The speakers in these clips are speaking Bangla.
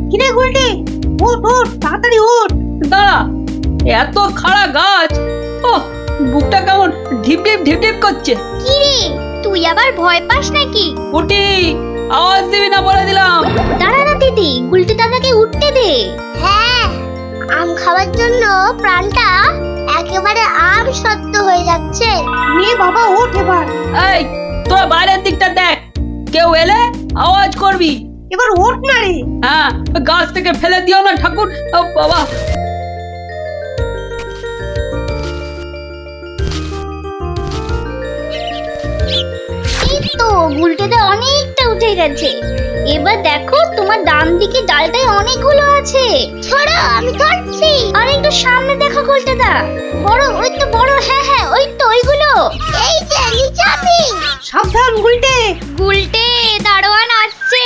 কিরে গুলটে, ওঠ ওঠ তাড়াতাড়ি ওঠ। দাঁড়া, এত খাড়া গাছ, ও বুকটা কেমন ঢিপ ঢিপ ঢিপ ঢিপ করছে। কি রে, তুই আবার ভয় পাস নাকি? উঠি, আওয়াজ দিবি না বলে দিলাম। দাঁড়া না দিদি, গুলটে দাদাকে উঠতে দে। হ্যাঁ, আম খাওয়ার জন্য প্রাণটা একেবারে আম সত্য হয়ে যাচ্ছে। নে বাবা ওঠ এবার। এই, তোর বাইরের দিকটা দেখ, কেউ এলে আওয়াজ করবি। এবার ওঠ না রে। হ্যাঁ, গাছ থেকে ফেলে দিও না ঠাকুর। ও বাবা, এই তো গুলটেদা অনেকটা উঠে গেছে। এবার দেখো তোমার ডান দিকে ডালটায় অনেকগুলো আছে। ছড়া, আমি ধরছি। আর একটু সামনে দেখো গুলটেদা, বড়, ওই তো বড়। হ্যাঁ হ্যাঁ, ওই তো ওইগুলো। এই যে নিচে আমি। সাবধান গুলটে। গুলটে, দারোয়ান আসছে।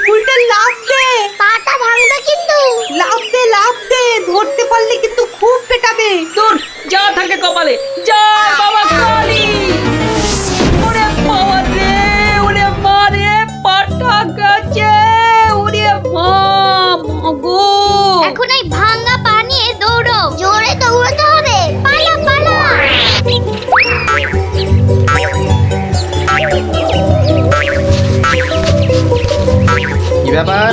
গুলটে লাফ দে। পাটা ভাঙবে কিন্তু। লাফ দে লাফ দে, ধরতে পারলে কিন্তু খুব পেটাবে। দূর যা থাকে কপালে। জয় বাবা কালী। ওরে বাবা রে, ওরে মা রে, পাটা গেছে। ওরে মা, মাগো। এখন এই ভাঙা পা নিয়ে দৌড়ো। জোরে দৌড়াতে হবে। পালা পালা। কি ব্যাপার?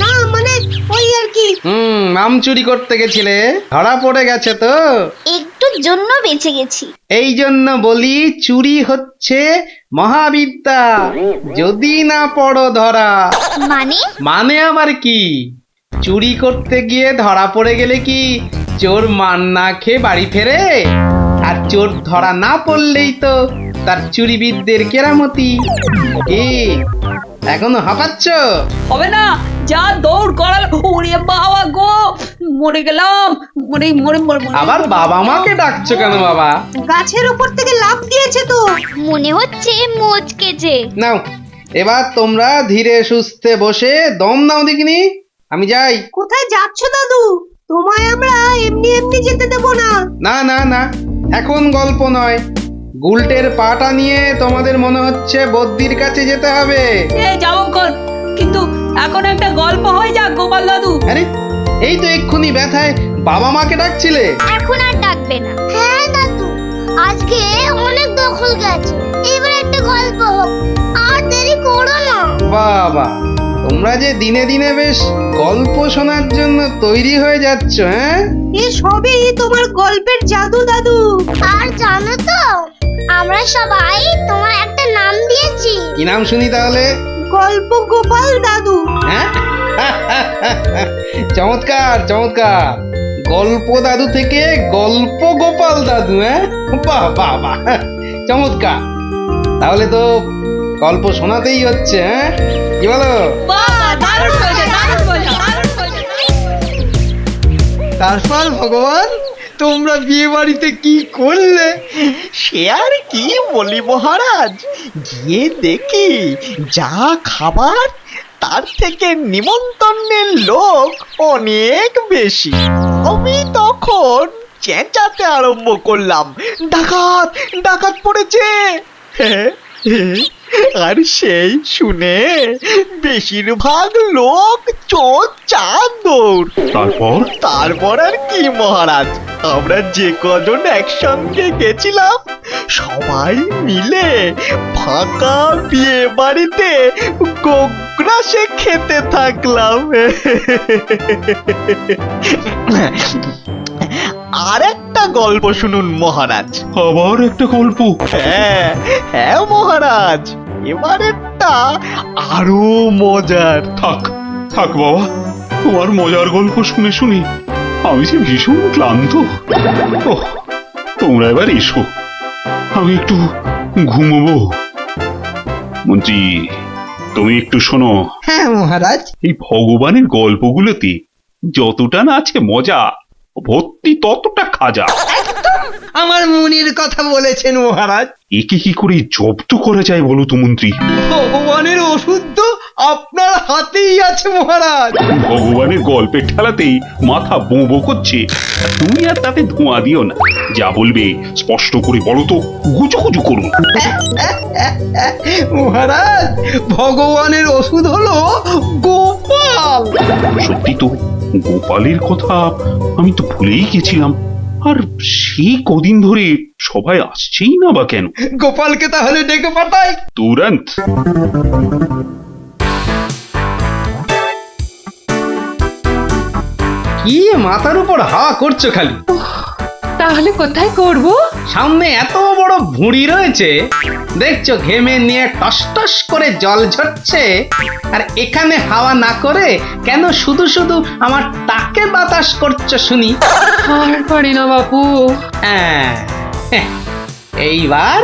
না মানে ওই আর কি। আম চুরি করতে গেছিলে, ধরা পড়ে গেছে তো। একটুর জন্য বেঁচে গেছি। এই জন্য বলি, চুরি হচ্ছে মহাবিদ্যা, যদি না পড়ো ধরা। মানে? মানে আবার কি? চুরি করতে গিয়ে ধরা পড়ে গেলে কি চোর মান না খেয়ে বাড়ি ফেরে? আর চোর ধরা না পড়লেই তো তার চুরিবিদদের কেরামতি। কি এখনো হাঁপাচ্ছ? হবে না, যা দৌড় করাল। ওরে বাবা গো, মরে গেলাম। মরে মরে মরে মরে। আবার বাবা মাকে ডাকছো কেন বাবা? গাছের উপর থেকে লাফ দিয়েছে তো। মনে হচ্ছে মোচকেছে। নাও, এবার তোমরা ধীরে সুস্থে বসে দম নাও দেখিনি। আমি যাই। কোথায় যাচ্ছ দাদু? তোমায় আমরা এমনি এমনি যেতে দেব না। না না না, এখন গল্প নয়। গুলটের পাটা নিয়ে তোমাদের মনে হচ্ছে বদ্যির কাছে যেতে হবে। এ যাবো কোন, কিন্তু এখন একটা গল্প হয়ে যাক গোপাল দাদু। আরে, এই তো এক্ষুনি ব্যথায় বাবা মাকে ডাকছিলে। এখন আর ডাকবে না। হ্যাঁ দাদু, আজকে অনেক দখল গেছে। এবার একটা গল্প হোক, আর দেরি করো না। বাবা, তোমরা যে দিনে দিনে বেশ গল্প শোনার জন্য তৈরি হয়ে যাচ্ছ। হ্যাঁ, এ সবই তোমার গল্পের জাদু দাদু। আর জানো তো, আমরা সবাই তোমার একটা নাম দিয়েছি। কি নাম শুনি তাহলে? গল্প গোপাল দাদু। হ্যাঁ, চমৎকার চমৎকার। গল্প দাদু থেকে গল্প গোপাল দাদু। হ্যাঁ, বাহ বাহ বাহ, চমৎকার। তাহলে তো গল্প শোনাতেই হচ্ছে। হ্যাঁ, কি বলো? বাহ, দারুণ বলছে, দারুণ বলছে, দারুণ বলছে। তারপর ভগবান, তোমরা বিয়ে বাড়িতে কি করলে? সে আর কি বলি মহারাজ, গিয়ে দেখি যা খাবার তার থেকে নিমন্ত্রণের লোক অনেক বেশি। আমি তখন চেঁচাতে আরম্ভ করলাম, ডাকাত ডাকাত পড়েছে। আর সেই শুনে বেশিরভাগ লোক চোর চাঁদর। তারপর আর কি মহারাজ, আমরা যে কজন একসঙ্গে গেছিলাম সবাই মিলে ফাঁকা বিয়ে বাড়িতে গোগ্রাসে খেতে থাকলাম। আর একটা গল্প শুনুন মহারাজ। আবার একটা গল্প? হ্যাঁ হ্যাঁ মহারাজ, এবারেরটা আরো মজার। থাক থাক বাবা, তোমার মজার গল্প শুনে শুনে আমি যে ভীষণ ক্লান্ত। ওহ, তোমরা এবার এসো, আমি একটু ঘুমোবো। মন্ত্রী, তুমি একটু শোনো। হ্যাঁ মহারাজ। এই ভগবানের গল্পগুলোতে যতটা না আছে মজা, ভর্তি ততটা খাজা। আমার মনের কথা বলেছেন মহারাজ। একে কি করে জব্দ করা যায় বলো তো মন্ত্রী? ভগবানের ওষুধ তো আপনার হাতেই আছে মহারাজ। ভগবানের গল্পের ঠেলাতেই মাথা বোঁ করছে, আর তুমি আর তাতে ধোঁয়া দিও না। যা বলবে স্পষ্ট করে বলো তো, গুজুগুজু করুন। মহারাজ, ভগবানের ওষুধ হলো গোপাল। সত্যি তো, গোপালের কথা আমি তো ভুলেই গেছিলাম। আর সেই কদিন ধরে সবাই আসছেই না বা কেন? গোপালকে তাহলে ডেকে পাঠাই। তুরন্ত। কি মাথার উপর হাওয়া করছো খালি? তাহলে কোথায় করব? সামনে এত বড় ভুঁড়ি রয়েছে, দেখছো ঘেমে নিয়ে টস টস করে জল ঝরছে, আর এখানে হাওয়া না করে কেন শুধু শুধু আমার টাকে বাতাস করছো শুনি? আর পারি না বাপু। হ্যাঁ, এইবার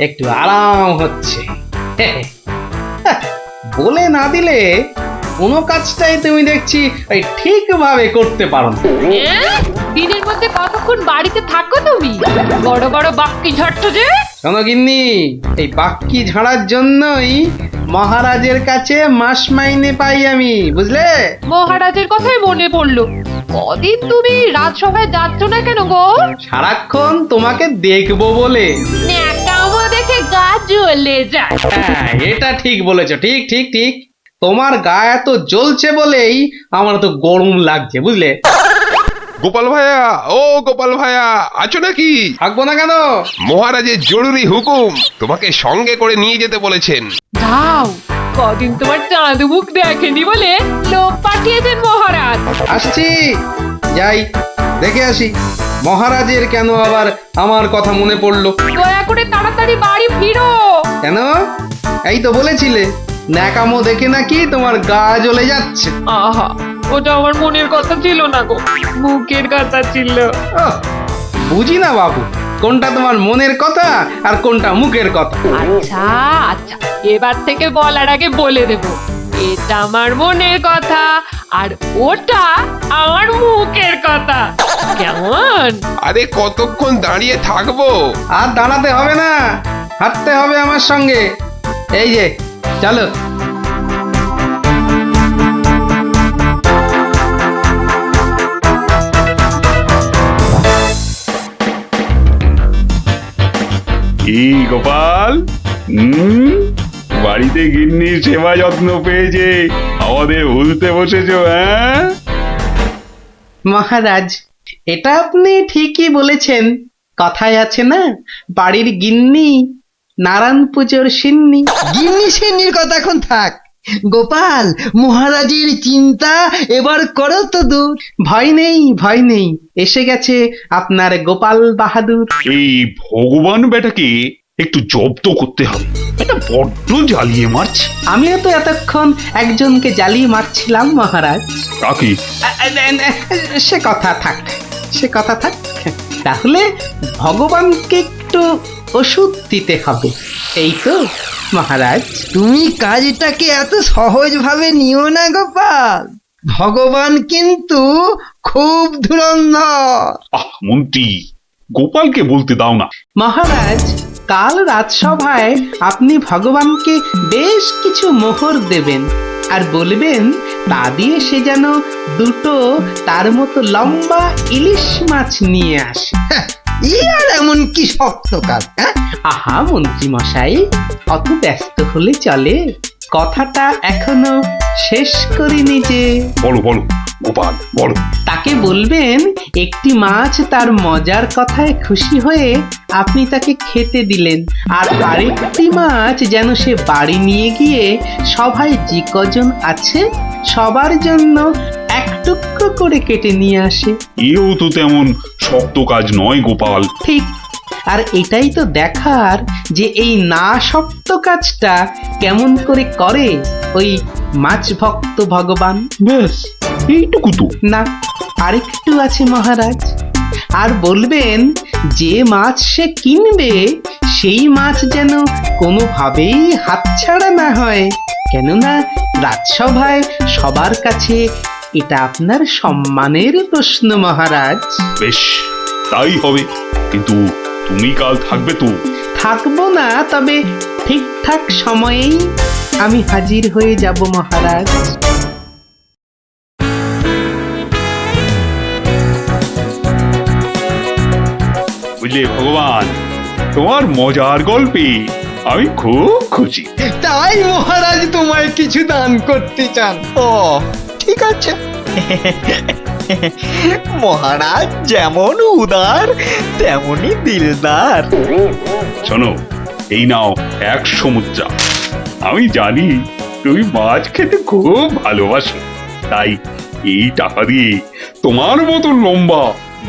একটু আরাম হচ্ছে। বলে না দিলে কোনো কাজটাই তুমি দেখছি ওই ঠিকভাবে করতে পারো না। দিনের মধ্যে কতক্ষণ বাড়িতে থাকো তুমি? বড় বড় বাক্কি ঝাড়ছো যে। শোনো গিন্নি, এই বাক্কি ঝাড়ার জন্যই মহারাজের কাছে মাস মাইনে পাই আমি, বুঝলে? মহারাজের কথাই মনে পড়লো। কদিন তুমি রাজসভায় যাচ্ছ না কেন গো? সারাক্ষণ তোমাকে দেখবো বলে। ন্যাকামো দেখে গা জ্বলে যায়। হ্যাঁ, এটা ঠিক বলেছো, ঠিক ঠিক ঠিক। তোমার গা এত জ্বলছে বলেই আমার তো গরম লাগছে, বুঝলে? গোপাল ভাইয়া, ও গোপাল ভাইয়া, আছো নাকি? থাকবো না কেন? মহারাজের জরুরি হুকুম, তোমাকে সঙ্গে করে নিয়ে যেতে বলেছেন। যাও, কদিন তোমার চাঁদ মুখ দেখেনি বলে লোক পাঠিয়েছেন মহারাজ। আসছি, যাই দেখে আসি মহারাজের কেন আবার আমার কথা মনে পড়লো। দয়া করে তাড়াতাড়ি বাড়ি ফিরো। কেন? এই তো বলেছিলে ন্যাকামো দেখে নাকি তোমার গা জ্বলে যাচ্ছে। আহা, ওটা আমার মনের কথা ছিল না গো, মুখের কথা ছিল। ওহ, বুঝি না বাবু, কোনটা তোমার মনের কথা আর কোনটা মুখের কথা। আচ্ছা আচ্ছা, এবার থেকে বলার আগে বলে দেব, এটা আমার মনের কথা আর ওটা আমার মুখের কথা। কেমন? আরে কতক্ষণ দাঁড়িয়ে থাকবো? আর দাঁড়াতে হবে না, হাঁটতে হবে আমার সঙ্গে। এই যে চলো। কি গোপাল, বাড়িতে গিন্নির সেবা যত্ন পেয়েছে আমাদের ভুলতে বসেছো? হ্যাঁ মহারাজ, এটা আপনি ঠিকই বলেছেন। কথায় আছে না, বাড়ির গিন্নি নারায়ণ পুজোর সিন্নি। গিন্নি সিন্নির কথা এখন থাক। গোপাল, মহারাজের চিন্তা এবার করো তো দূর। ভয় নেই, ভয় নেই, এসে গেছে আপনার গোপাল বাহাদুর। এই ভগবান বেটাকে একটু জব্দ করতে হবে, এটা বড্ড জ্বালিয়ে মারছে। আমিও তো এতক্ষণ একজনকে জ্বালিয়ে মারছিলাম মহারাজ। কাকে? সে কথা থাক, সে কথা থাক। তাহলে ভগবানকে একটু ওষুধ দিতে হবে, এই তো মহারাজ। তুমি কাজটাকে এত সহজভাবে নিও না গোপাল, ভগবান কিন্তু খুব ধুরন্ধর। মন্ত্রী, গোপালকে বলতে দাও না। মহারাজ, কাল রাজসভায় আপনি ভগবানকে বেশ কিছু মোহর দেবেন আর বলবেন তা দিয়ে সে যেন দুটো তার মতো লম্বা ইলিশ মাছ নিয়ে আসে। ই আর এমন কি শক্ত কাজ? হ্যাঁ, আহা মন্ত্রী মশাই, অত ব্যস্ত হলে চলে? কথাটা এখনো শেষ করিনি যে। বলো বলো গোপাল, বলো। তাকে বলবেন একটি মাছ তার মজার কথায় খুশি হয়ে আপনি তাকে খেতে দিলেন, আর আরেকটি মাছ যেন সে বাড়ি নিয়ে গিয়ে সবাই যে কজন আছে সবার জন্য এক টুকরো করে কেটে নিয়ে আসে। এও তো তেমন শক্ত কাজ নয় গোপাল। ঠিক, আর এটাই তো দেখার যে এই না শক্ত কাজটা কেমন করে করে ওই মাছ ভক্ত ভগবান। ব্যাস এইটুকু তো? না, আরেকটু আছে মহারাজ। আর বলবেন যে মাছ সে কিনবে সেই মাছ যেন কোনোভাবেই হাতছাড়া না হয়, কেননা রাজসভায় সবার কাছে এটা আপনার সম্মানের প্রশ্ন মহারাজ। বেশ, তাই হবে, কিন্তু তুমি কাল থাকবে তো? থাকবো না, তবে ঠিকঠাক সময়েই আমি হাজির হয়ে যাব মহারাজ। বুঝলে ভগবান, তোমার মজার গল্পে আমি খুব খুশি। তাই মহারাজ তোমায় কিছু দান করতে চান। ও ঠিক আছে। মহারাজ যেমন উদার তেমনি দিলদার। শোনো, এই নাও 100 মুদ্রা। আমি জানি তুমি মাছ খেতে খুব ভালোবাসো, তাই এই টাকা দিয়ে তোমার মতো লম্বা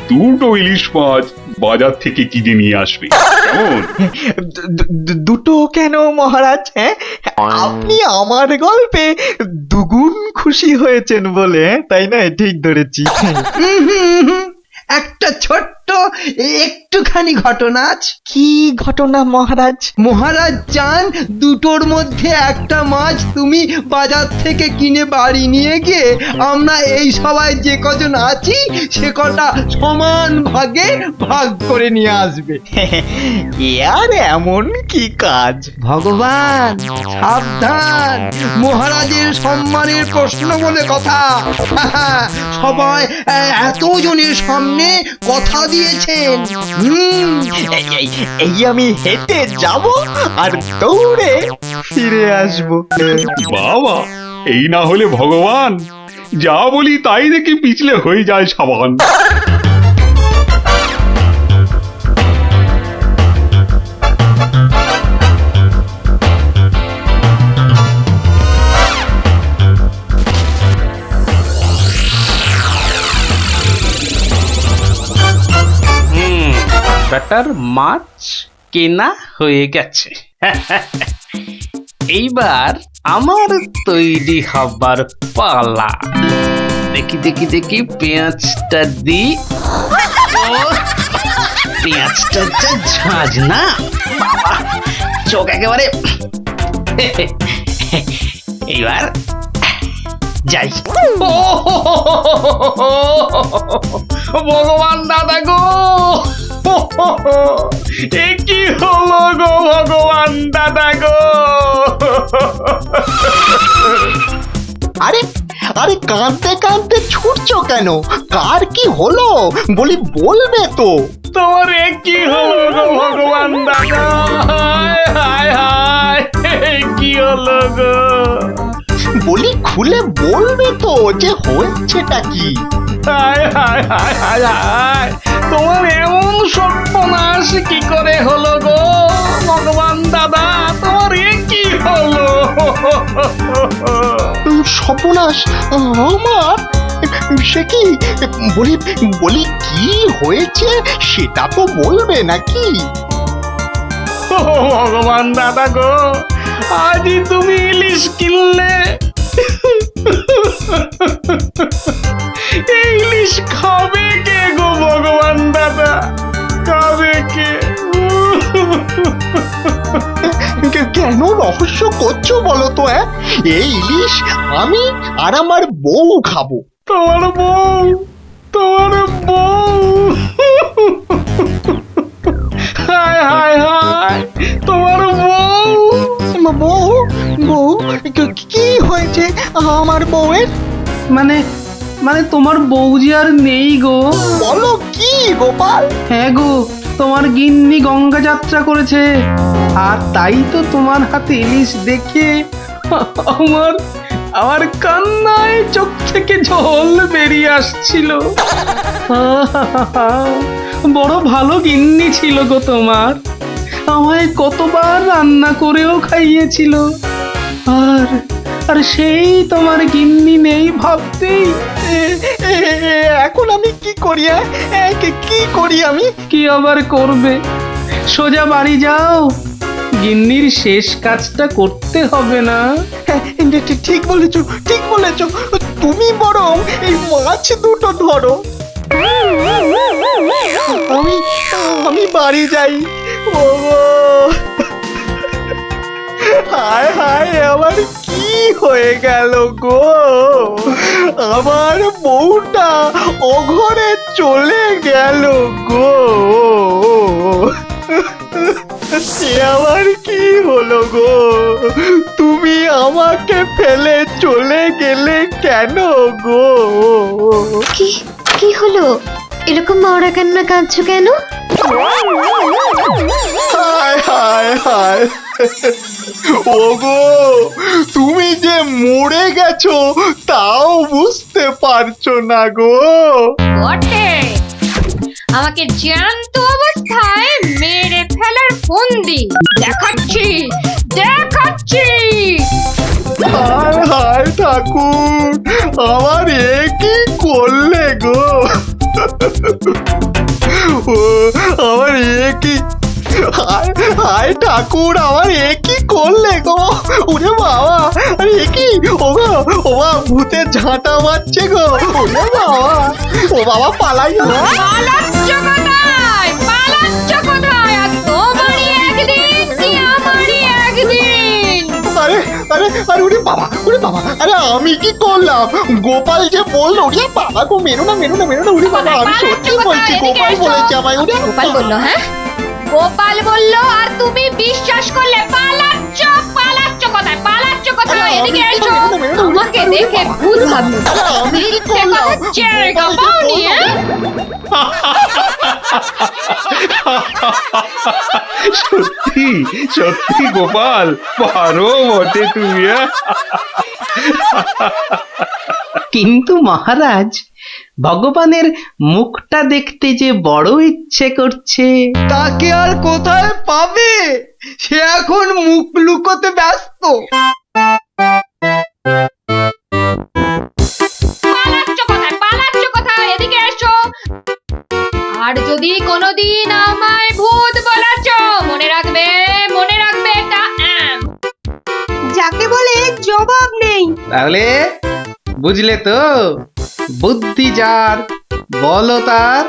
2টো ইলিশ মাছ বাজার থেকে কিনে নিয়ে আসবে, কেমন? দুটো কেন মহারাজ? হ্যাঁ, আপনি আমার গল্পে দুগুণ খুশি হয়েছেন বলে, তাই না? ঠিক ধরেছি। একটা ছোট্ট একটুখানি ঘটনা আছে। কি ঘটনা মহারাজ? মহারাজ চান দুটোর মধ্যে একটা মাছ তুমি বাজার থেকে কিনে বাড়ি নিয়ে গিয়ে আমরা এই সবাই যে কজন আছি সে কটা সমান ভাগে ভাগ করে নিয়ে আসবে। আর এমন কি কাজ? ভগবান সাবধান, মহারাজের সম্মানের প্রশ্ন বলে কথা। সবাই এতজনের সামনে কথা দিয়েছেন। এই আমি হেঁটে যাব আর দৌড়ে ফিরে আসবো। বাবা, এই না হলে ভগবান, যা বলি তাই দেখি পিছলে হয়ে যায় সাবান। ব্যাটার মাছ কেনা হয়ে গেছে। এইবার আমার তৈরি হবার পালা। দেখি দেখি দেখি পেঁয়াজটা দি। পেঁয়াজটা যা ঝাঁজ না বাবা, চোখ একেবারে। এইবার যাই। ভগবান দাদা গো, এ কি হলো গো ভগবান দাদা গো। আরে আরে কাঁদতে কাঁদতে ছুটছো কেন? কার কি হলো বলি, বলবে তো? তোমার এ কি হলো গো ভগবান দাদা? হায় হায় হায়, কি হলো গো? বলি খুলে বলবে তো যে হয়েছেটা কি? হায় হায় হায় হায় হায়, তোমার এমন সর্বনাশ কি করে হলো গো ভগবান দাদা? তোমার এ কি হলো? সর্বনাশ আমার? সে কি? বলি বলি কি হয়েছে সেটা তো বলবে নাকি? ভগবান দাদা গো, আজই তুমি ইলিশ কিনলে। এই ইলিশ খাবে কে গো ভগবান দাদা? খাবে কে? কেন রহস্য করছো বলো তো? এই ইলিশ আমি আর আমার বউ খাবো। তোমার বউ? তোমার বউ? হায় হায় হায়, তোমার বউ? বউ? বউ? কি হয়েছে আমার বউয়ের? মানে মানে তোমার বউ যে আর নেই গো। বলো কি গোপাল? হ্যাঁ গো, তোমার গিন্নি গঙ্গা যাত্রা করেছে, আর তাই তো তোমার হাতে ইলিশ দেখে আমার আমার কান্নায় চোখ থেকে জল বেরিয়ে আসছিল। বড় ভালো গিন্নি ছিল গো তোমার, আমায় কতবার রান্না করেও খাইয়েছিল। আর আর সেই তোমার গিন্নি নেই ভাবতেই এখন আমি কি করি? কি করি আমি? কি আবার করবে, সোজা বাড়ি যাও, গিন্নির শেষ কাজটা করতে হবে না? ঠিক বলেছো, ঠিক বলেছো। তুমি বরং এই মাছ দুটো ধরো, আমি আমি বাড়ি যাই। ওগো, হায় হায়, আমার কি হয়ে গেল গো? আমার বউটা অঘরে চলে গেল গো। সে আবার কি হলো গো? তুমি আমাকে ফেলে চলে গেলে কেন গো? কি কি হলো? এরকম মরা কান্না কাঁদছো কেন? হায় হায় হায়, ওগো তুমি যে মরে গেছো তাও বুঝতে পারছো না গো। বটে, আমাকে জ্যান্ত অবস্থায় মেরে ফেলার ফন্দি দেখাচ্ছি দেখাচ্ছি। হায় হায় ঠাকুর, আমার এ কি করলে গো? ও আমার এ কি, হায় হায় ঠাকুর, আমার এ কি করলে গো? ওরে বাবা, আরে এ কি? ও বাবা, ভূতে ঝাঁটা মারছে গো। ওরে বাবা, ও বাবা পালাই। পালাচ্ছ কোথায়? পালাচ্ছ কোথায়? আর তোমারই একদিন কি আমারই একদিন। আরে আরে আরে, ওরে বাবা, ওরে বাবা, আরে আমি কি করলাম? গোপাল যে বললো, ওরে বাবা গো, মেরো না মেরো না মেরো না, ওরে বাবা আমি সত্যি বলছি, গোপাল বলেছে আমায়। ওরে গোপাল বললো? হ্যাঁ, গোপাল বললো আর তুমি বিশ্বাস করলে? পালাচ্ছ পালাচ্ছ কোথায়? পালাচ্ছ কোথায়? এদিকে এসো, আমাকে দেখে ভূত ভাবলো। আরে আমি কি করলাম? জায়গা পাওনি? সত্যি সত্যি গোপাল, পারো বটে তুমি। কিন্তু মহারাজ, ভগবানের মুখটা দেখতে যে বড় ইচ্ছে করছে। তাকে আর কোথায় পাবে? সে এখন মুখ লুকোতে ব্যস্ত। পালাচ্ছ কোথায়? পালাচ্ছ কোথায়? এদিকে এসো। আর যদি কোনোদিন আমায় ভূত বলেছ, মনে রাখবে, মনে রাখবে এটা। যাকে বলে জবাব নেই। তাহলে বুঝলে তো, বুদ্ধি যার বল তার।